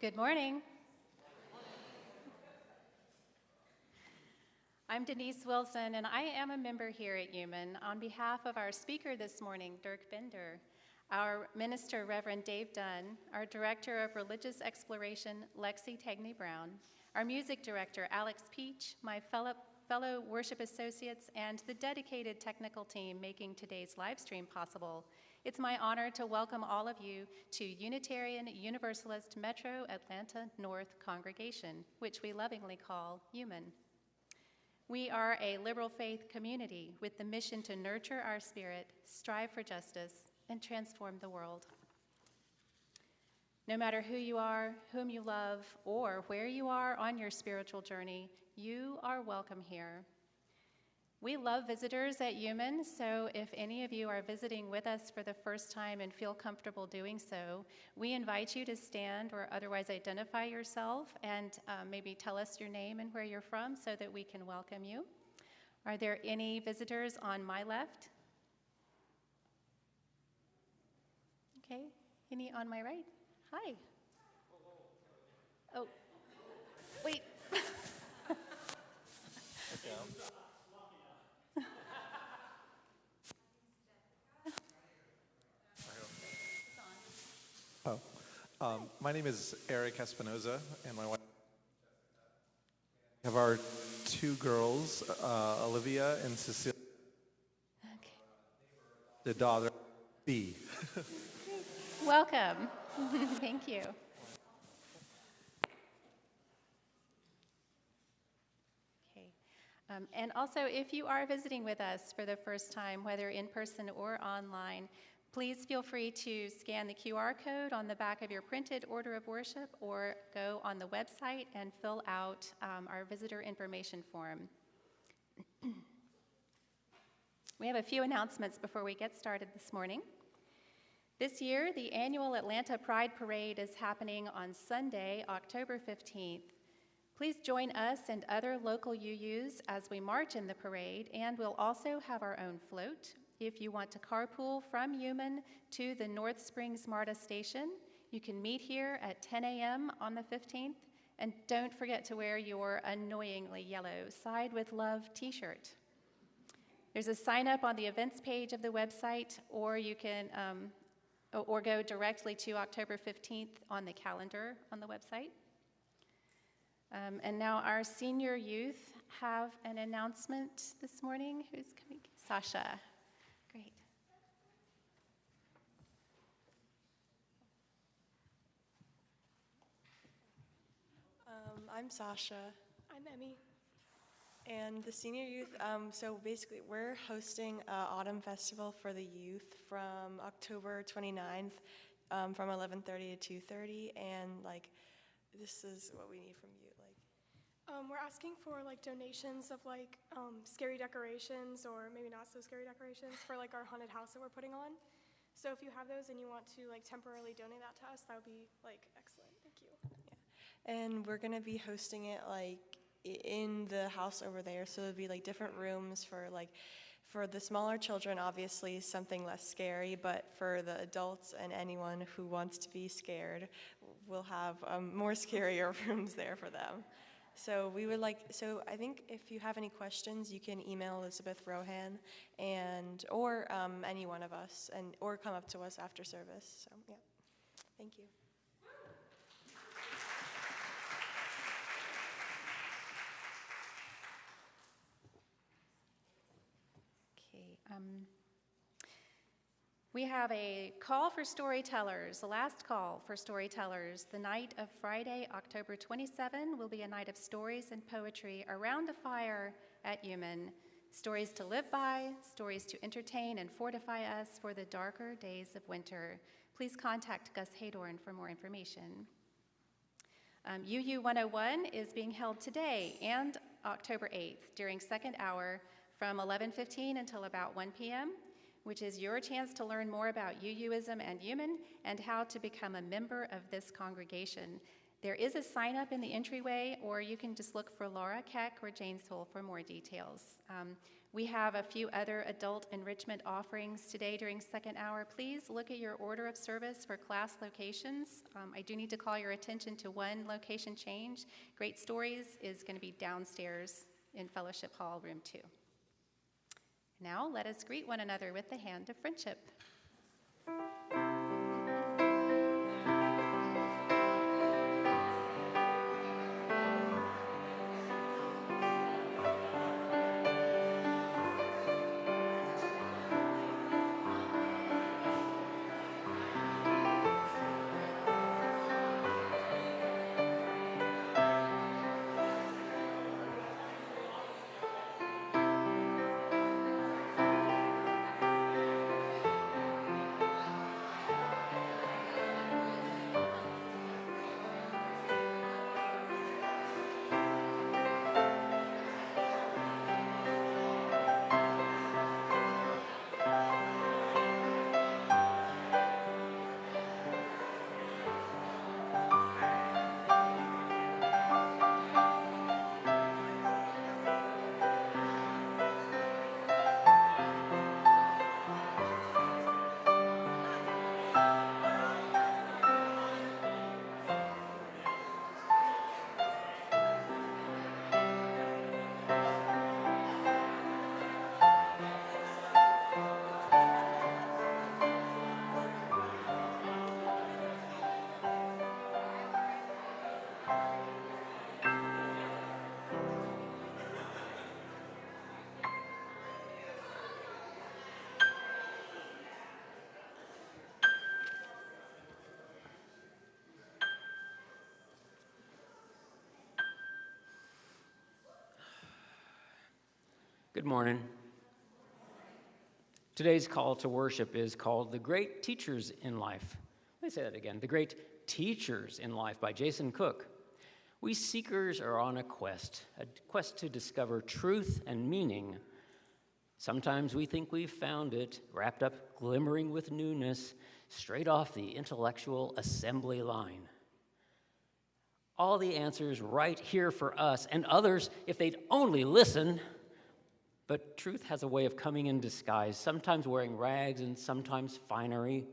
Good morning. I'm Denise Wilson, and I am a member here at UUMAN. On behalf of our speaker this morning, Dirk Bender, our minister, Reverend Dave Dunn, our director of religious exploration, Lexi Tagney Brown, our music director, Alex Peach, my fellow worship associates, and the dedicated technical team making today's live stream possible. It's my honor to welcome all of you to Unitarian Universalist Metro Atlanta North Congregation, which we lovingly call UUMAN. We are a liberal faith community with the mission to nurture our spirit, strive for justice, and transform the world. No matter who you are, whom you love, or where you are on your spiritual journey, you are welcome here. We love visitors at UUMAN, so if any of you are visiting with us for the first time and feel comfortable doing so, we invite you to stand or otherwise identify yourself and maybe tell us your name and where you're from so that we can welcome you. Are there any visitors on my left? Okay, any on my right? Hi. Oh, wait. My name is Eric Espinoza, and my wife. We have our two girls, Olivia and Cecilia. Okay. The daughter, B. Welcome. Thank you. Okay. And also, if you are visiting with us for the first time, whether in person or online, please feel free to scan the QR code on the back of your printed order of worship or go on the website and fill out our visitor information form. We have a few announcements before we get started this morning. This year, the annual Atlanta Pride Parade is happening on Sunday, October 15th. Please join us and other local UUs as we march in the parade, and we'll also have our own float. If you want to carpool from UUMAN to the North Springs MARTA station, you can meet here at 10 a.m. on the 15th, and don't forget to wear your annoyingly yellow Side with Love t-shirt. There's a sign up on the events page of the website, or you can or go directly to October 15th on the calendar on the website. And now our senior youth have an announcement this morning. Who's coming? Sasha. Great. I'm Sasha. I'm Emmy. And the senior youth, so basically we're hosting an autumn festival for the youth from October 29th from 11:30 to 2:30, and this is what we need from you. We're asking for donations of scary decorations, or maybe not so scary decorations, for our haunted house that we're putting on. So if you have those and you want to temporarily donate that to us, that would be excellent. Thank you. Yeah. And we're gonna be hosting it in the house over there, so it'll be different rooms for the smaller children, obviously something less scary, but for the adults and anyone who wants to be scared, we'll have more scarier rooms there for them. So we would so I think if you have any questions, you can email Elizabeth Rohan or any one of us, or come up to us after service. So yeah, thank you. Okay. We have a call for storytellers, the last call for storytellers. The night of Friday, October 27, will be a night of stories and poetry around a fire at UUMAN. Stories to live by, stories to entertain and fortify us for the darker days of winter. Please contact Gus Haydorn for more information. UU 101 is being held today and October 8th during second hour from 11:15 until about 1 p.m., which is your chance to learn more about UUism and UUMAN and how to become a member of this congregation. There is a sign up in the entryway, or you can just look for Laura Keck or Jane Soul for more details. We have a few other adult enrichment offerings today during second hour. Please look at your order of service for class locations. I do need to call your attention to one location change. Great Stories is going to be downstairs in Fellowship Hall, room 2. Now let us greet one another with the hand of friendship. Good morning. Today's call to worship is called The Great Teachers in Life. Let me say that again. The Great Teachers in Life by Jason Cook. We seekers are on a quest to discover truth and meaning. Sometimes we think we've found it, wrapped up glimmering with newness, straight off the intellectual assembly line. All the answers right here for us and others if they'd only listen. But truth has a way of coming in disguise, sometimes wearing rags and sometimes finery,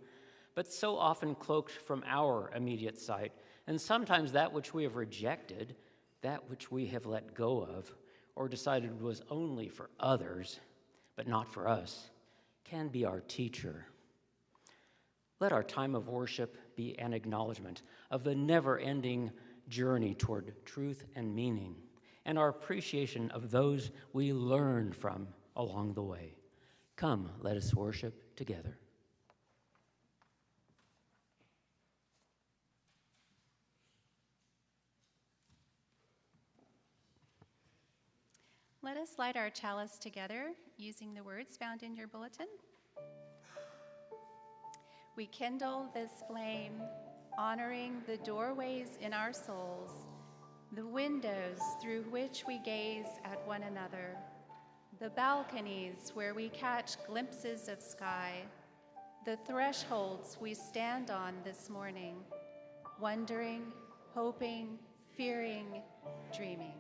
but so often cloaked from our immediate sight. And sometimes that which we have rejected, that which we have let go of, or decided was only for others, but not for us, can be our teacher. Let our time of worship be an acknowledgement of the never-ending journey toward truth and meaning, and our appreciation of those we learn from along the way. Come, let us worship together. Let us light our chalice together using the words found in your bulletin. We kindle this flame, honoring the doorways in our souls, the windows through which we gaze at one another, the balconies where we catch glimpses of sky, the thresholds we stand on this morning, wondering, hoping, fearing, dreaming.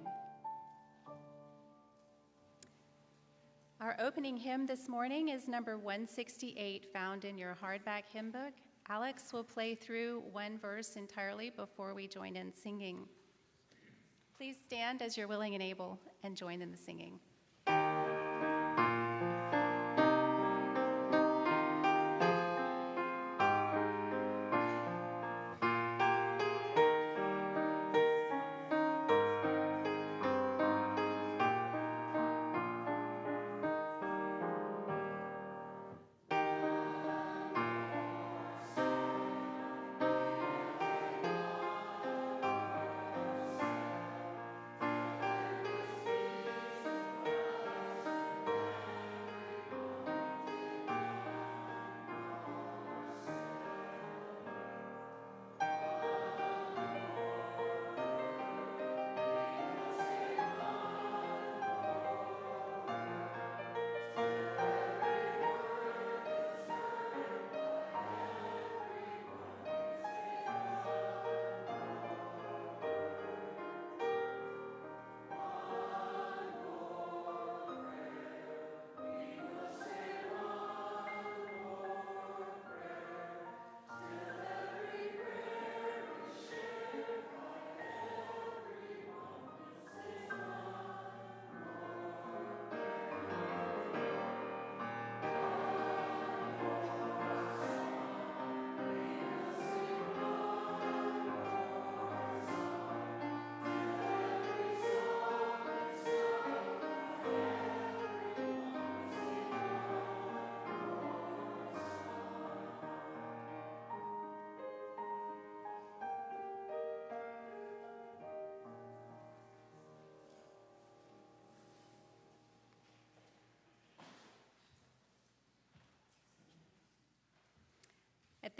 Our opening hymn this morning is number 168, found in your hardback hymn book. Alex will play through one verse entirely before we join in singing. Please stand as you're willing and able and join in the singing.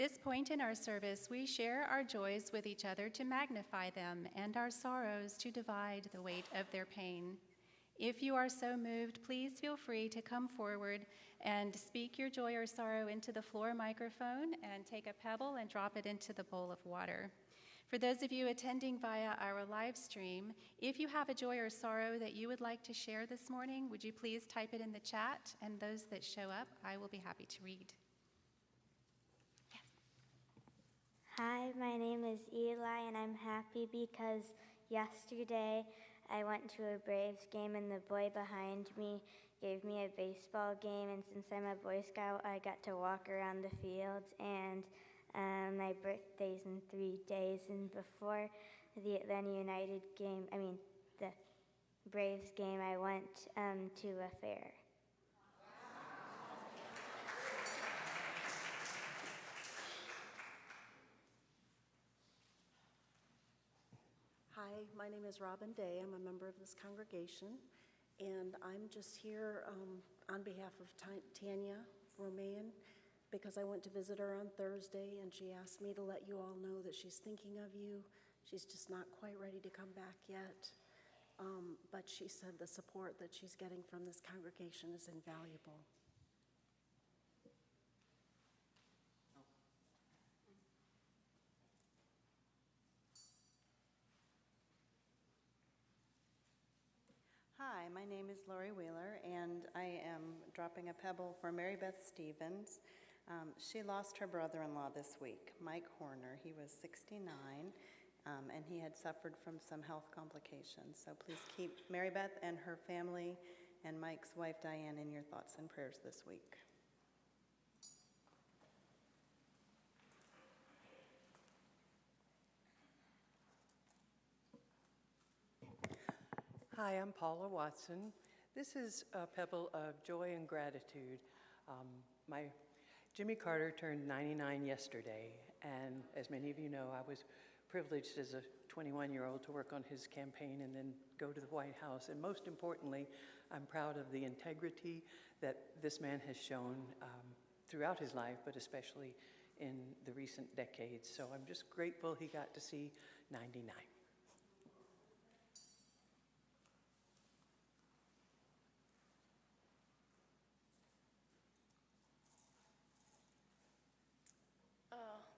this point in our service, we share our joys with each other to magnify them and our sorrows to divide the weight of their pain. If you are so moved, please feel free to come forward and speak your joy or sorrow into the floor microphone and take a pebble and drop it into the bowl of water. For those of you attending via our live stream, if you have a joy or sorrow that you would like to share this morning, would you please type it in the chat? And those that show up, I will be happy to read. Yes. Hi, my name is Eli, and I'm happy because yesterday I went to a Braves game, and the boy behind me gave me a baseball game, and since I'm a Boy Scout, I got to walk around the fields, and my birthday's in 3 days, and before the Atlanta United game, the Braves game, I went to a fair. Hi, my name is Robin Day. I'm a member of this congregation, and I'm just here on behalf of Tanya Romain because I went to visit her on Thursday, and she asked me to let you all know that she's thinking of you. She's just not quite ready to come back yet, but she said the support that she's getting from this congregation is invaluable. Hi, my name is Lori Wheeler, and I am dropping a pebble for Mary Beth Stevens. She lost her brother-in-law this week, Mike Horner. He was 69, and he had suffered from some health complications. So please keep Mary Beth and her family and Mike's wife, Diane, in your thoughts and prayers this week. Hi, I'm Paula Watson. This is a pebble of joy and gratitude. My Jimmy Carter turned 99 yesterday, and as many of you know, I was privileged as a 21-year-old to work on his campaign and then go to the White House. And most importantly, I'm proud of the integrity that this man has shown throughout his life, but especially in the recent decades. So I'm just grateful he got to see 99.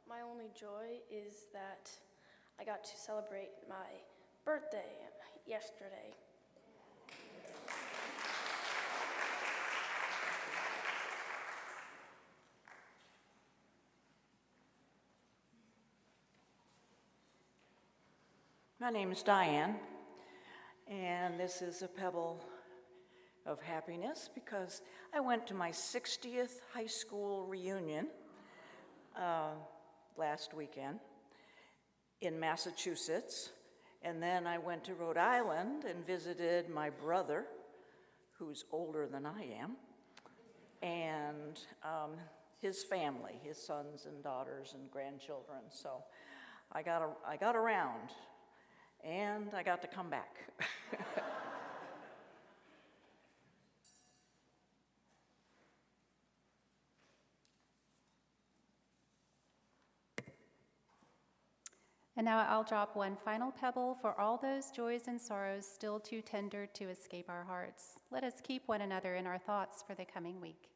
My only joy is that I got to celebrate my birthday yesterday. My name is Diane, and this is a pebble of happiness because I went to my 60th high school reunion last weekend in Massachusetts, and then I went to Rhode Island and visited my brother, who's older than I am, and his family, his sons and daughters and grandchildren. So I got around, and I got to come back. And now I'll drop one final pebble for all those joys and sorrows still too tender to escape our hearts. Let us keep one another in our thoughts for the coming week.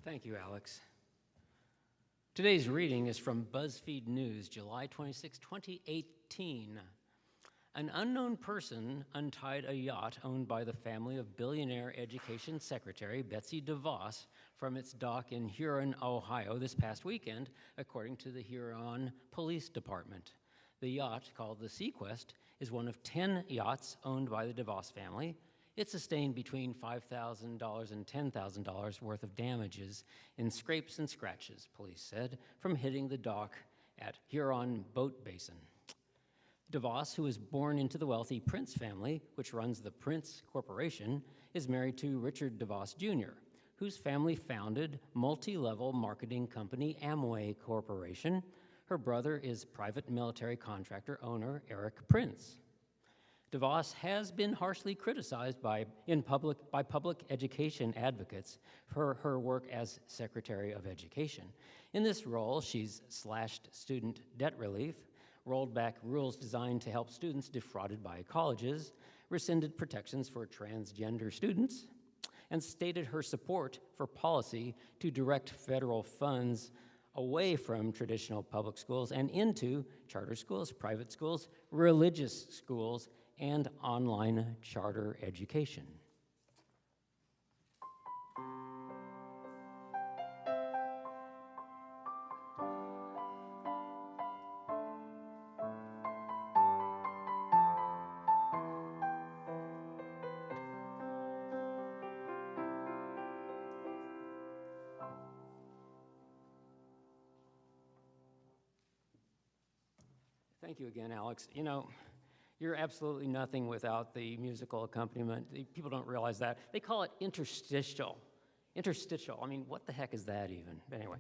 Thank you, Alex. Today's reading is from BuzzFeed News, July 26, 2018. An unknown person untied a yacht owned by the family of billionaire education secretary Betsy DeVos from its dock in Huron, Ohio this past weekend, according to the Huron Police Department. The yacht, called the Sequest, is one of 10 yachts owned by the DeVos family. It sustained between $5,000 and $10,000 worth of damages in scrapes and scratches, police said, from hitting the dock at Huron Boat Basin. DeVos, who was born into the wealthy Prince family, which runs the Prince Corporation, is married to Richard DeVos Jr., whose family founded multi-level marketing company Amway Corporation. Her brother is private military contractor owner Eric Prince. DeVos has been harshly criticized by public education advocates for her work as Secretary of Education. In this role, she's slashed student debt relief, rolled back rules designed to help students defrauded by colleges, rescinded protections for transgender students, and stated her support for policy to direct federal funds away from traditional public schools and into charter schools, private schools, religious schools, and online charter education. Thank you again, Alex. You know, you're absolutely nothing without the musical accompaniment. People don't realize that. They call it interstitial. Interstitial. I mean, what the heck is that even? Anyway,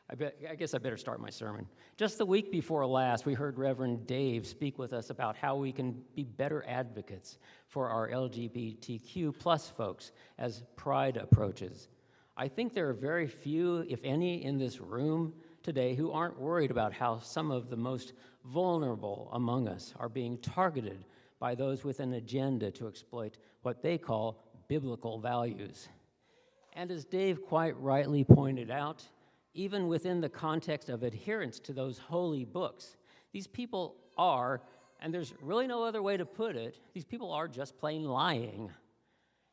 I guess I better start my sermon. Just the week before last, we heard Reverend Dave speak with us about how we can be better advocates for our LGBTQ plus folks as Pride approaches. I think there are very few, if any, in this room today who aren't worried about how some of the most vulnerable among us are being targeted by those with an agenda to exploit what they call biblical values. And as Dave quite rightly pointed out, even within the context of adherence to those holy books, these people are, and there's really no other way to put it, these people are just plain lying.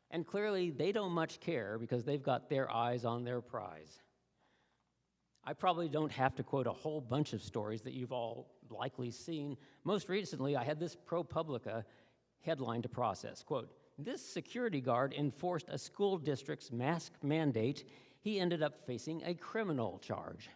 And clearly they don't much care because they've got their eyes on their prize. I probably don't have to quote a whole bunch of stories that you've all likely seen. Most recently, I had this ProPublica headline to process. Quote, "This security guard enforced a school district's mask mandate. He ended up facing a criminal charge."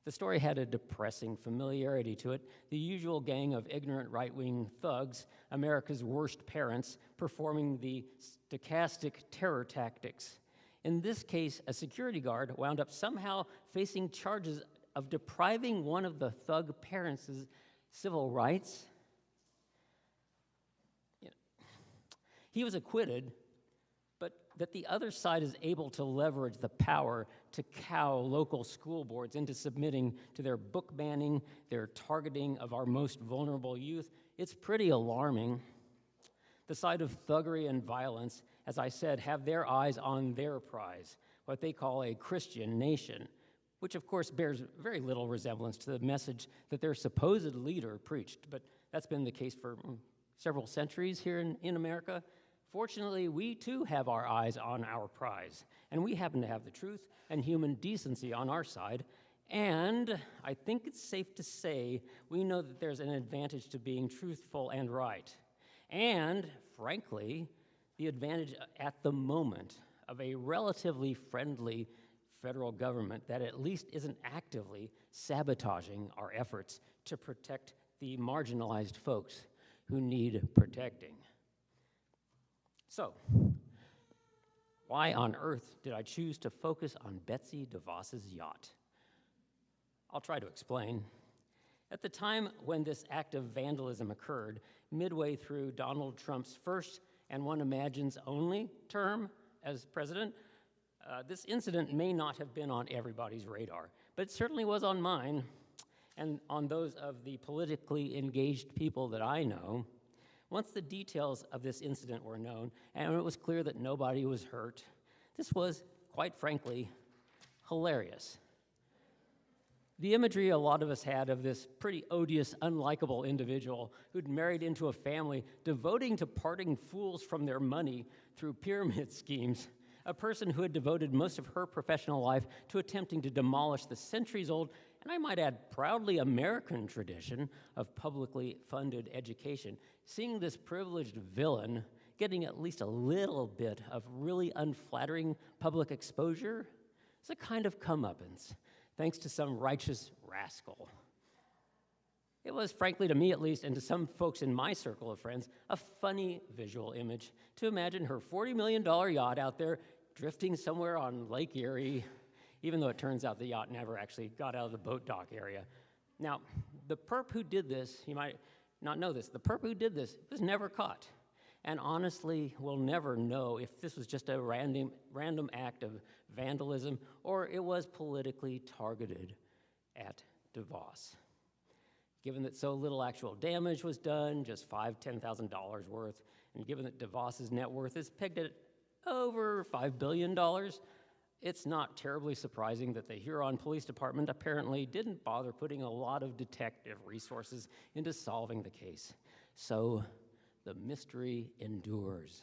The story had a depressing familiarity to it, the usual gang of ignorant right-wing thugs, America's worst parents, performing the stochastic terror tactics. In this case, a security guard wound up somehow facing charges of depriving one of the thug parents' civil rights. He was acquitted, but that the other side is able to leverage the power to cow local school boards into submitting to their book banning, their targeting of our most vulnerable youth, it's pretty alarming. The side of thuggery and violence, as I said, have their eyes on their prize, what they call a Christian nation, which of course bears very little resemblance to the message that their supposed leader preached, but that's been the case for several centuries here in America. Fortunately, we too have our eyes on our prize, and we happen to have the truth and human decency on our side, and I think it's safe to say we know that there's an advantage to being truthful and right. And, frankly, the advantage at the moment of a relatively friendly federal government that at least isn't actively sabotaging our efforts to protect the marginalized folks who need protecting. So, why on earth did I choose to focus on Betsy DeVos's yacht? I'll try to explain. At the time when this act of vandalism occurred, midway through Donald Trump's first and one imagines only term as president, this incident may not have been on everybody's radar, but it certainly was on mine and on those of the politically engaged people that I know. Once the details of this incident were known and it was clear that nobody was hurt, this was quite frankly, hilarious. The imagery a lot of us had of this pretty odious, unlikable individual who'd married into a family devoting to parting fools from their money through pyramid schemes, a person who had devoted most of her professional life to attempting to demolish the centuries-old, and I might add proudly American tradition of publicly funded education, seeing this privileged villain getting at least a little bit of really unflattering public exposure is a kind of comeuppance, thanks to some righteous rascal. It was, frankly, to me at least, and to some folks in my circle of friends, a funny visual image to imagine her $40 million yacht out there drifting somewhere on Lake Erie, even though it turns out the yacht never actually got out of the boat dock area. Now, the perp who did this, you might not know this, the perp who did this was never caught. And honestly, we'll never know if this was just a random act of vandalism or it was politically targeted at DeVos. Given that so little actual damage was done, just $5,000, $10,000 worth, and given that DeVos's net worth is pegged at over $5 billion, it's not terribly surprising that the Huron Police Department apparently didn't bother putting a lot of detective resources into solving the case. So the mystery endures.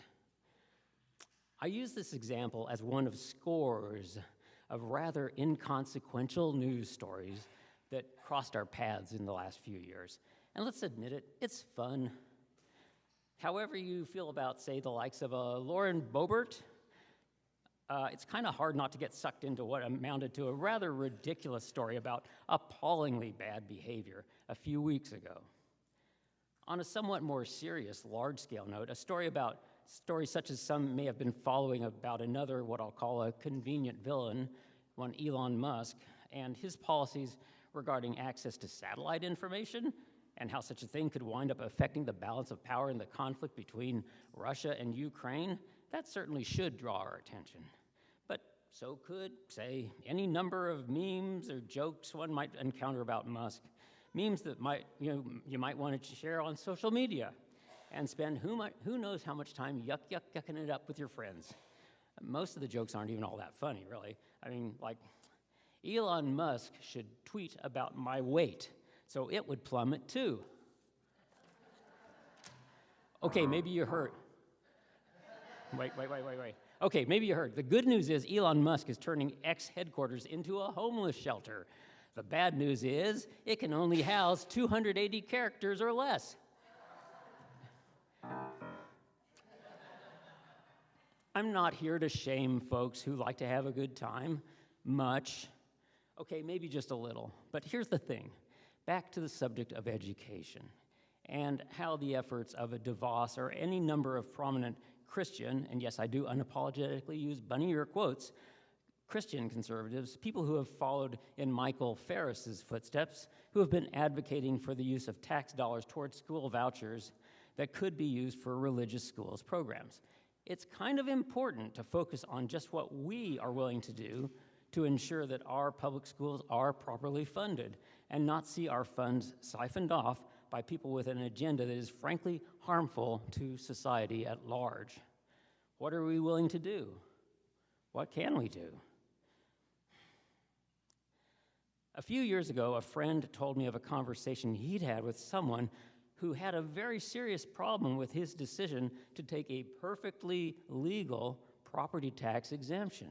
I use this example as one of scores of rather inconsequential news stories that crossed our paths in the last few years. And let's admit it, it's fun. However you feel about, say, the likes of Lauren Boebert, it's kind of hard not to get sucked into what amounted to a rather ridiculous story about appallingly bad behavior a few weeks ago. On a somewhat more serious, large-scale note, a story such as some may have been following about another, what I'll call a convenient villain, one Elon Musk, and his policies regarding access to satellite information and how such a thing could wind up affecting the balance of power in the conflict between Russia and Ukraine, that certainly should draw our attention. But so could, say, any number of memes or jokes one might encounter about Musk. Memes that you might want to share on social media and spend who knows how much time yucking it up with your friends. Most of the jokes aren't even all that funny, really. I mean, like, Elon Musk should tweet about my weight, so it would plummet too. Okay, maybe you heard. Wait. Okay, maybe you heard. The good news is Elon Musk is turning X headquarters into a homeless shelter. The bad news is it can only house 280 characters or less. I'm not here to shame folks who like to have a good time, much. Okay, maybe just a little. But here's the thing. Back to the subject of education and how the efforts of a DeVos or any number of prominent Christian, and yes, I do unapologetically use bunny ear quotes, Christian conservatives, people who have followed in Michael Ferris's footsteps, who have been advocating for the use of tax dollars towards school vouchers that could be used for religious schools programs. It's kind of important to focus on just what we are willing to do to ensure that our public schools are properly funded and not see our funds siphoned off by people with an agenda that is frankly harmful to society at large. What are we willing to do? What can we do? A few years ago, a friend told me of a conversation he'd had with someone who had a very serious problem with his decision to take a perfectly legal property tax exemption.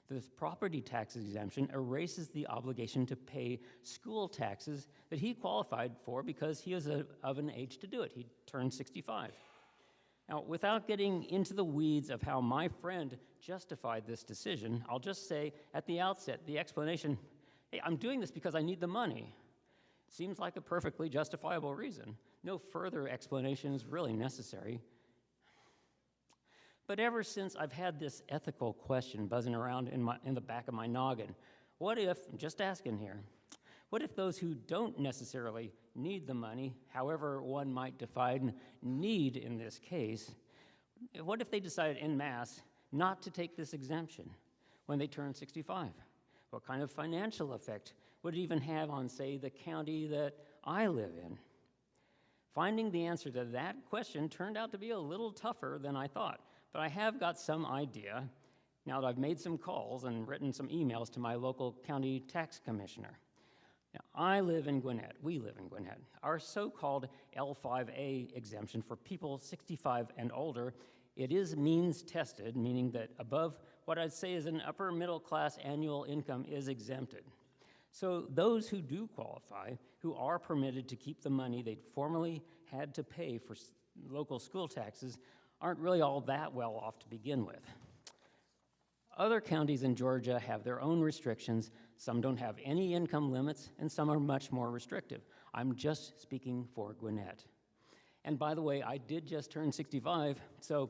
This property tax exemption erases the obligation to pay school taxes that he qualified for because he is of an age to do it. He turned 65. Now, without getting into the weeds of how my friend justified this decision, I'll just say at the outset, the explanation, hey, I'm doing this because I need the money. Seems like a perfectly justifiable reason. No further explanation is really necessary. But ever since I've had this ethical question buzzing around in the back of my noggin, what if, just asking here, what if those who don't necessarily need the money, however one might define need in this case, what if they decided en masse not to take this exemption when they turn 65? What kind of financial effect would it even have on, say, the county that I live in? Finding the answer to that question turned out to be a little tougher than I thought, but I have got some idea. now that I've made some calls and written some emails to my local county tax commissioner. Now, I live in Gwinnett. We live in Gwinnett. Our so-called L5A exemption for people 65 and older, it is means tested, meaning that above what I'd say is an upper middle class annual income is exempted. So those who do qualify, who are permitted to keep the money they'd formerly had to pay for local school taxes, aren't really all that well off to begin with. Other counties in Georgia have their own restrictions. Some don't have any income limits, and some are much more restrictive. I'm just speaking for Gwinnett. And by the way, I did just turn 65, so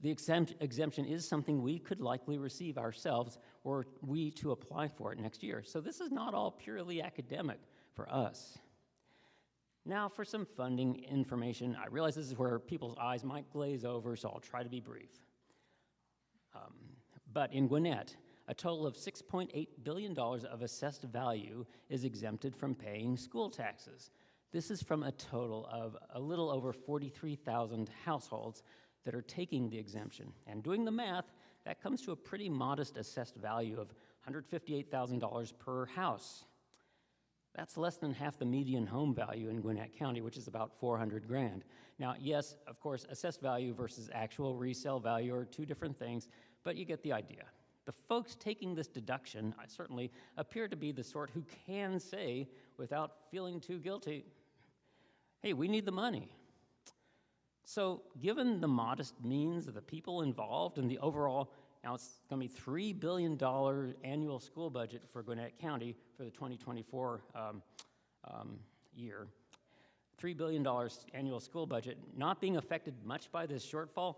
the exemption is something we could likely receive ourselves were we to apply for it next year. So this is not all purely academic for us. Now for some funding information. I realize this is where people's eyes might glaze over, so I'll try to be brief. But in Gwinnett, a total of $6.8 billion of assessed value is exempted from paying school taxes. This is from a total of a little over 43,000 households that are taking the exemption. And doing the math, that comes to a pretty modest assessed value of $158,000 per house. That's less than half the median home value in Gwinnett County, which is about $400,000. Now, yes, of course, assessed value versus actual resale value are two different things, but you get the idea. The folks taking this deduction certainly appear to be the sort who can say, without feeling too guilty, hey, we need the money. So given the modest means of the people involved and the overall, now it's going to be $3 billion annual school budget for Gwinnett County for the 2024 year, $3 billion annual school budget not being affected much by this shortfall,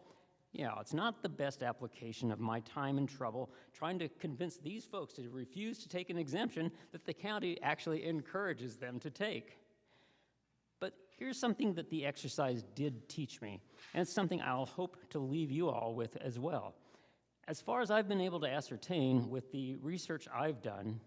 yeah, it's not the best application of my time and trouble trying to convince these folks to refuse to take an exemption that the county actually encourages them to take. But here's something that the exercise did teach me, and it's something I'll hope to leave you all with as well. As far as I've been able to ascertain with the research I've done,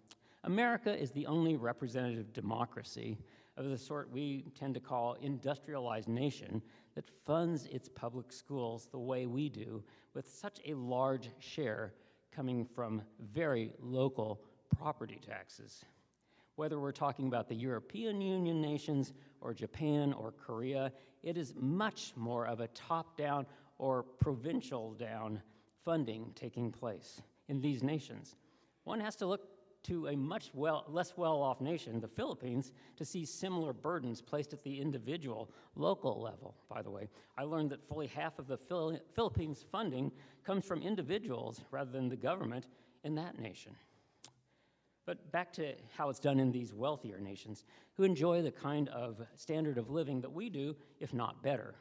America is the only representative democracy of the sort we tend to call industrialized nation that funds its public schools the way we do, with such a large share coming from very local property taxes. Whether we're talking about the European Union nations or Japan or Korea, it is much more of a top-down or provincial-down funding taking place in these nations. One has to look to a much less well-off nation, the Philippines, to see similar burdens placed at the individual, local level, by the way. I learned that fully half of the Philippines' funding comes from individuals rather than the government in that nation. But back to how it's done in these wealthier nations, who enjoy the kind of standard of living that we do, if not better.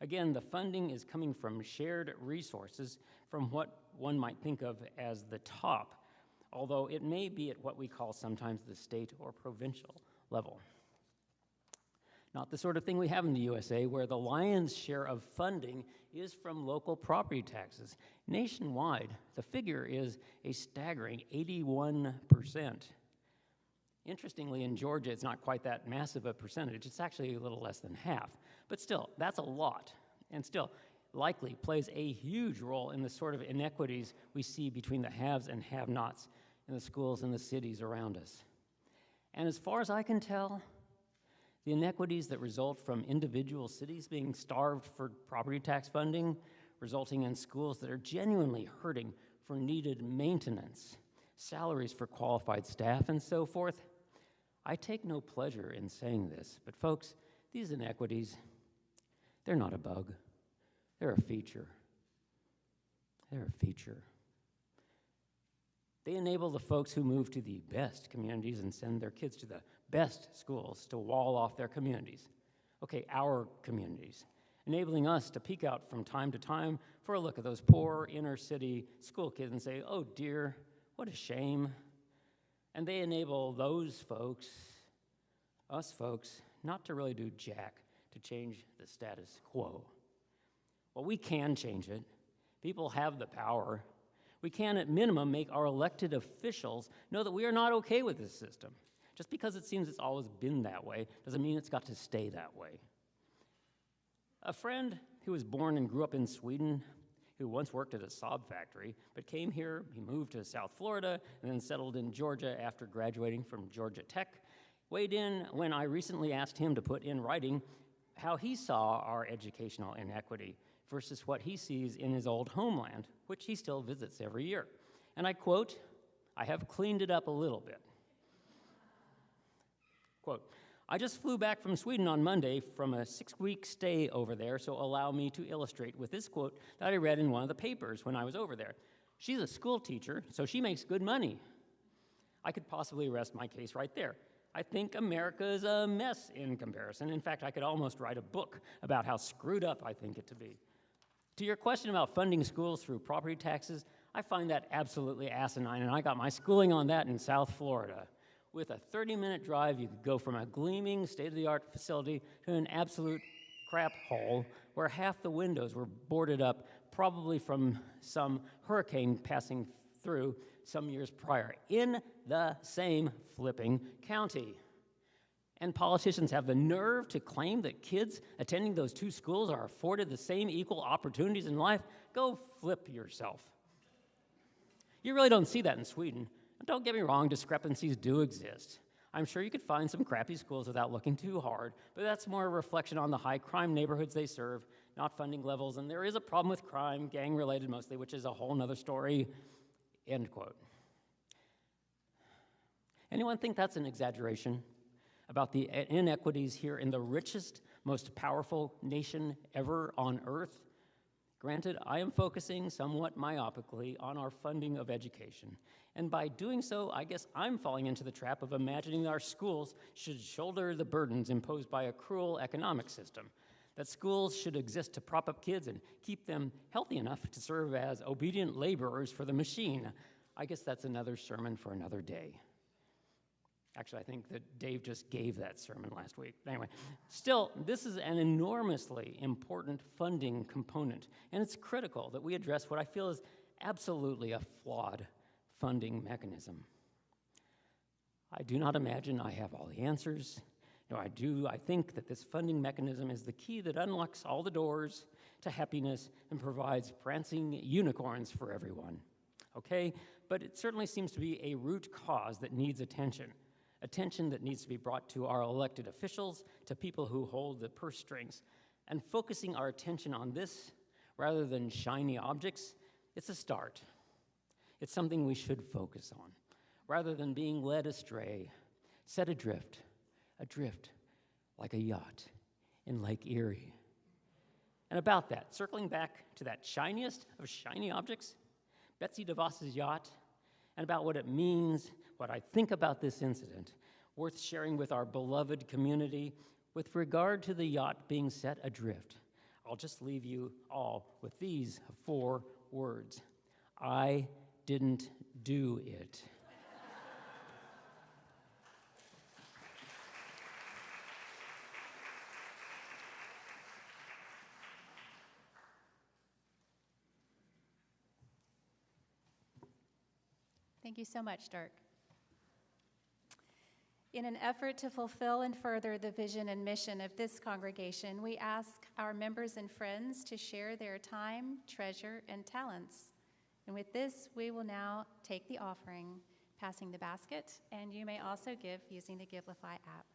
Again, the funding is coming from shared resources from what one might think of as the top, although it may be at what we call sometimes the state or provincial level. Not the sort of thing we have in the USA, where the lion's share of funding is from local property taxes. Nationwide, the figure is a staggering 81%. Interestingly, in Georgia, it's not quite that massive a percentage. It's actually a little less than half. But still, that's a lot, and still likely plays a huge role in the sort of inequities we see between the haves and have-nots in the schools and the cities around us. And as far as I can tell, the inequities that result from individual cities being starved for property tax funding, resulting in schools that are genuinely hurting for needed maintenance, salaries for qualified staff, and so forth. I take no pleasure in saying this, but folks, these inequities, they're not a bug. They're a feature. They're a feature. They enable the folks who move to the best communities and send their kids to the best schools to wall off their communities. Okay, our communities. Enabling us to peek out from time to time for a look at those poor inner city school kids and say, oh dear, what a shame. And they enable those folks, us folks, not to really do jack to change the status quo. Well, we can change it. People have the power. We can, at minimum, make our elected officials know that we are not okay with this system. Just because it seems it's always been that way doesn't mean it's got to stay that way. A friend who was born and grew up in Sweden, who once worked at a Saab factory, but came here, he moved to South Florida, and then settled in Georgia after graduating from Georgia Tech, weighed in when I recently asked him to put in writing how he saw our educational inequity versus what he sees in his old homeland, which he still visits every year. And I quote, "I have cleaned it up a little bit." Quote, "I just flew back from Sweden on Monday from a 6-week stay over there, so allow me to illustrate with this quote that I read in one of the papers when I was over there. She's a school teacher, so she makes good money." I could possibly rest my case right there. I think America is a mess in comparison. In fact, I could almost write a book about how screwed up I think it to be. To your question about funding schools through property taxes, I find that absolutely asinine, and I got my schooling on that in South Florida. With a 30-minute drive, you could go from a gleaming, state-of-the-art facility to an absolute crap hole where half the windows were boarded up, probably from some hurricane passing through some years prior, in the same flipping county. And politicians have the nerve to claim that kids attending those two schools are afforded the same equal opportunities in life? Go flip yourself. You really don't see that in Sweden. And don't get me wrong, discrepancies do exist. I'm sure you could find some crappy schools without looking too hard, but that's more a reflection on the high crime neighborhoods they serve, not funding levels, and there is a problem with crime, gang-related mostly, which is a whole nother story, end quote. Anyone think that's an exaggeration about the inequities here in the richest, most powerful nation ever on earth? Granted, I am focusing somewhat myopically on our funding of education, and by doing so, I guess I'm falling into the trap of imagining that our schools should shoulder the burdens imposed by a cruel economic system, that schools should exist to prop up kids and keep them healthy enough to serve as obedient laborers for the machine. I guess that's another sermon for another day. Actually, I think that Dave just gave that sermon last week. Anyway, still, this is an enormously important funding component, and it's critical that we address what I feel is absolutely a flawed funding mechanism. I do not imagine I have all the answers. No, I think that this funding mechanism is the key that unlocks all the doors to happiness and provides prancing unicorns for everyone. Okay? But it certainly seems to be a root cause that needs attention. Attention that needs to be brought to our elected officials, to people who hold the purse strings. And focusing our attention on this, rather than shiny objects, it's a start. It's something we should focus on, rather than being led astray, set adrift like a yacht in Lake Erie. And about that, circling back to that shiniest of shiny objects, Betsy DeVos's yacht, and about what it means, what I think about this incident, worth sharing with our beloved community with regard to the yacht being set adrift. I'll just leave you all with these 4 words. I didn't do it. Thank you so much, Dirk. In an effort to fulfill and further the vision and mission of this congregation, we ask our members and friends to share their time, treasure, and talents. And with this, we will now take the offering, passing the basket, and you may also give using the Givelify app.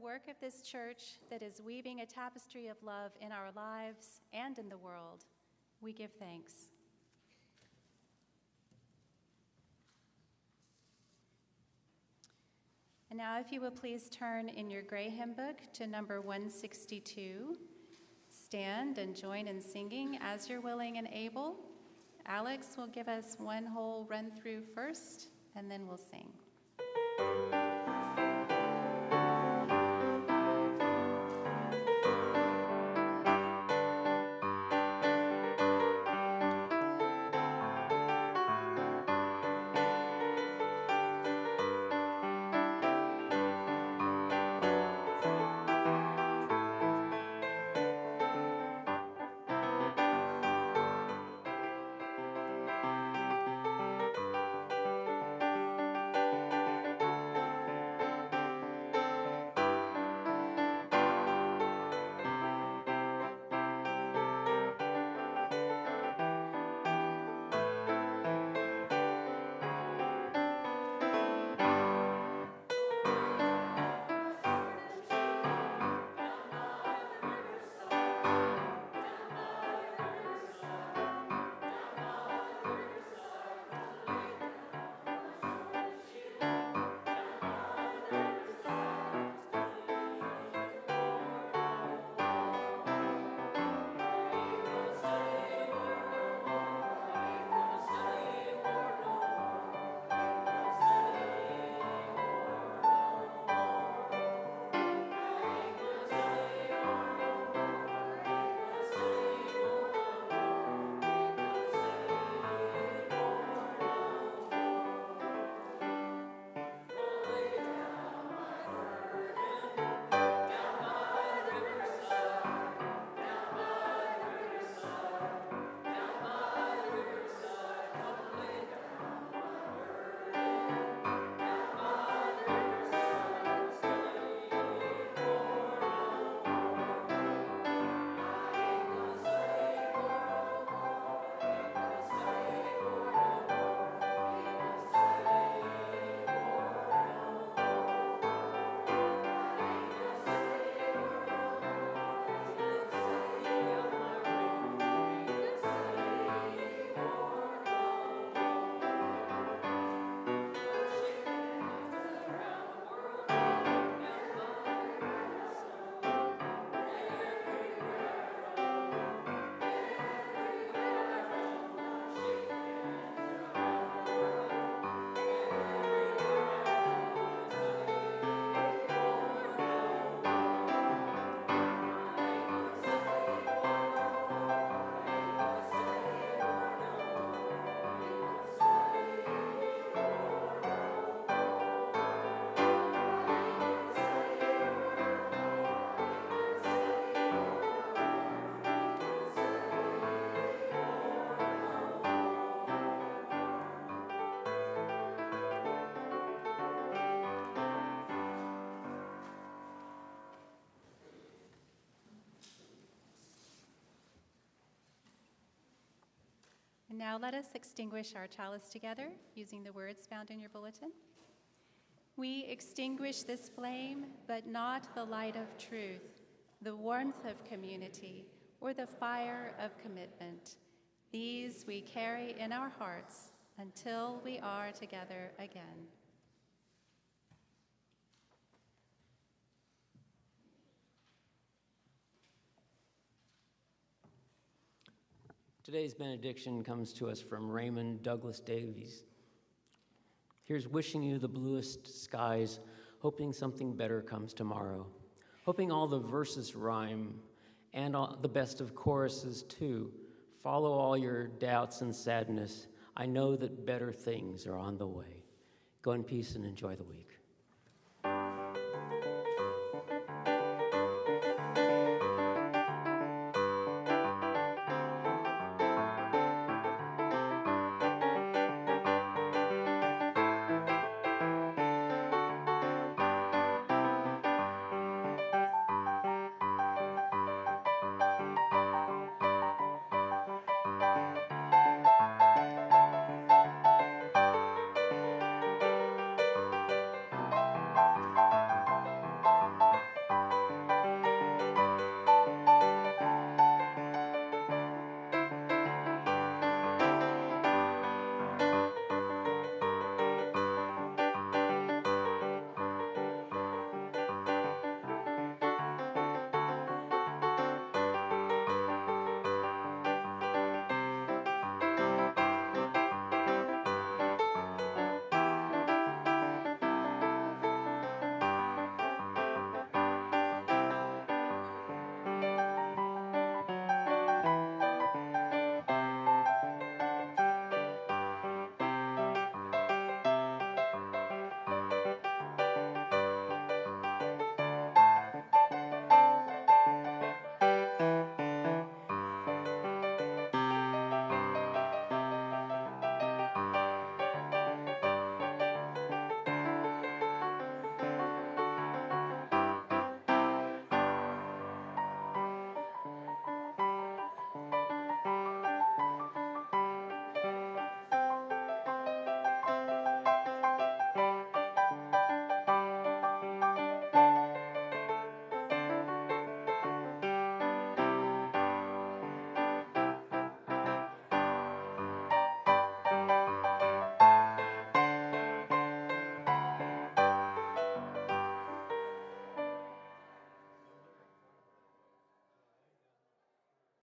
work of this church that is weaving a tapestry of love in our lives and in the world, we give thanks. And now, if you will please turn in your gray hymn book to number 162. Stand and join in singing as you're willing and able. Alex will give us one whole run through first, and then we'll sing. And now let us extinguish our chalice together using the words found in your bulletin. We extinguish this flame, but not the light of truth, the warmth of community, or the fire of commitment. These we carry in our hearts until we are together again. Today's benediction comes to us from Raymond Douglas Davies. Here's wishing you the bluest skies, hoping something better comes tomorrow, hoping all the verses rhyme, and all the best of choruses too. Follow all your doubts and sadness. I know that better things are on the way. Go in peace and enjoy the week.